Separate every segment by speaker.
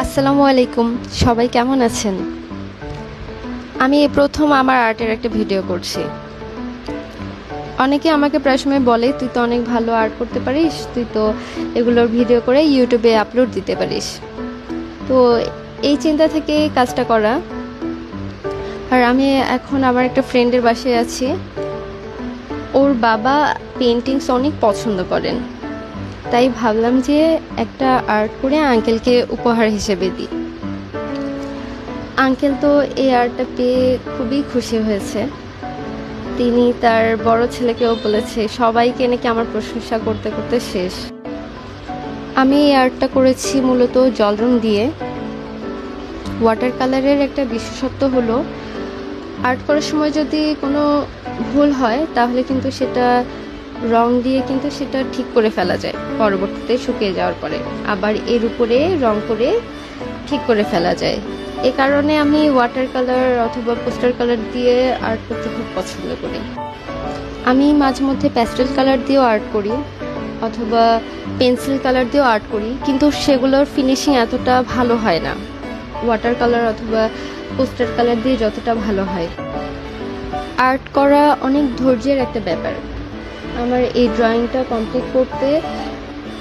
Speaker 1: আসসালামু আলাইকুম। সবাই কেমন আছেন? আমি এই প্রথম আমার আর্টের একটা ভিডিও করছি। অনেকে আমাকে প্রায় সময় বলে, তুই তো অনেক ভালো আর্ট করতে পারিস, তুই তো এগুলোর ভিডিও করে ইউটিউবে আপলোড দিতে পারিস। তো এই চিন্তা থেকে কাজটা করা। আর আমি এখন আমার একটা ফ্রেন্ডের বাসায় আছি। ওর বাবা পেন্টিংস অনেক পছন্দ করেন, তাই ভাবলাম যে একটা আর্ট করে আঙ্কেলকে উপহার হিসেবে দিই। আঙ্কেল তো এই আর্টটা পেয়ে খুবই খুশি হয়েছে। তিনি তার বড় ছেলেকেও বলেছে, সবাইকে নাকি আমার প্রশংসা করতে করতে শেষ। আমি এই আর্টটা করেছি মূলত জল রং দিয়ে। ওয়াটার কালারের একটা বিশেষত্ব হলো, আর্ট করার সময় যদি কোনো ভুল হয় তাহলে কিন্তু সেটা রং দিয়ে কিন্তু সেটা ঠিক করে ফেলা যায় পরবর্তীতে শুকিয়ে যাওয়ার পরে, আবার এর উপরে রং করে ঠিক করে ফেলা যায়। এ কারণে আমি ওয়াটার কালার অথবা পোস্টার কালার দিয়ে আর্ট করতে খুব পছন্দ করি। আমি মাঝে মধ্যে প্যাস্টেল কালার দিয়েও আর্ট করি অথবা পেন্সিল কালার দিয়েও আর্ট করি, কিন্তু সেগুলোর ফিনিশিং এতটা ভালো হয় না ওয়াটার কালার অথবা পোস্টার কালার দিয়ে যতটা ভালো হয়। আর্ট করা অনেক ধৈর্যের একটা ব্যাপার। আমার এই ড্রয়িংটা কমপ্লিট করতে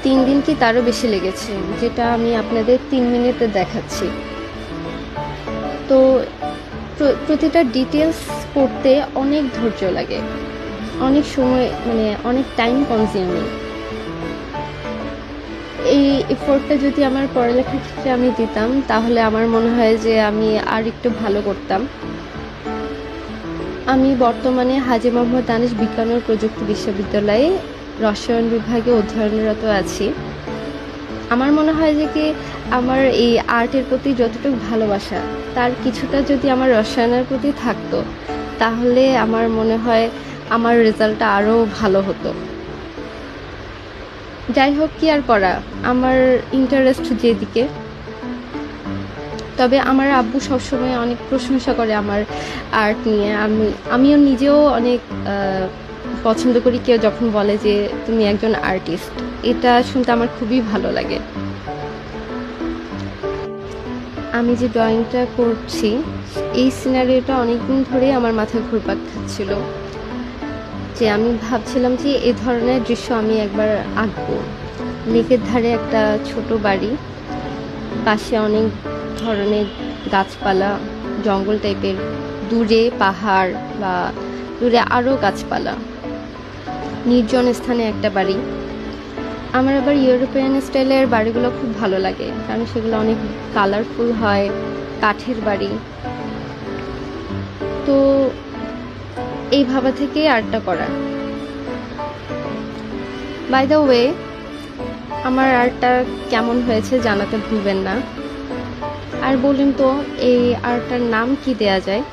Speaker 1: 3 দিন কি তারও বেশি লেগেছে, যেটা আমি আপনাদের 3 মিনিটে দেখাচ্ছি। তো প্রতিটা ডিটেলস করতে অনেক ধৈর্য লাগে, অনেক সময়, অনেক টাইম কনজিউমিং। এই এফোর্টটা যদি আমার পড়ালেখার ক্ষেত্রে আমি দিতাম তাহলে আমার মনে হয় যে আমি আর একটু ভালো করতাম। আমি বর্তমানে হাজী মোহাম্মদ দানিশ বিজ্ঞান ও প্রযুক্তি বিশ্ববিদ্যালয়ে রসায়ন বিভাগে অধ্যয়নরত আছি। আমার মনে হয় যে কি আমার এই আর্টের প্রতি যতটুকু ভালোবাসা, তার কিছুটা যদি আমার রসায়নের প্রতি থাকতো তাহলে আমার মনে হয় আমার রেজাল্টটা আরও ভালো হতো। যাই হোক, কি আর করা, আমার ইন্টারেস্ট যেদিকে। তবে আমার আব্বু সবসময় অনেক প্রশংসা করে আমার আর্ট নিয়ে। আমিও নিজেও অনেক পছন্দ করি কেউ যখন বলে যে তুমি একজন আর্টিস্ট। এটা শুনতে আমার খুবই ভালো লাগে। আমি যে ড্রয়িংটা করছি, এই সিনারিওটা অনেকদিন ধরেই আমার মাথায় ঘুরপাক খাচ্ছিল, যে আমি ভাবছিলাম যে এই ধরনের দৃশ্য আমি একবার আঁকবো। লেকের ধারে একটা ছোট বাড়ি, পাশে অনেক ধরনের গাছপালা, জঙ্গল টাইপের, দূরে পাহাড় বা দূরে আরও গাছপালা, নির্জন স্থানে একটা বাড়ি। আমার আবার ইউরোপিয়ান স্টাইলের বাড়িগুলো খুব ভালো লাগে, কারণ সেগুলো অনেক কালারফুল হয়, কাঠের বাড়ি। তো এই ভাবা থেকে আর্টটা করা। বাই দ্য ওয়ে, আমার আর্টটা কেমন হয়েছে জানাতে ভুলবেন না। আর বলুন তো, এই আর্টটার নাম কি দেয়া যায়?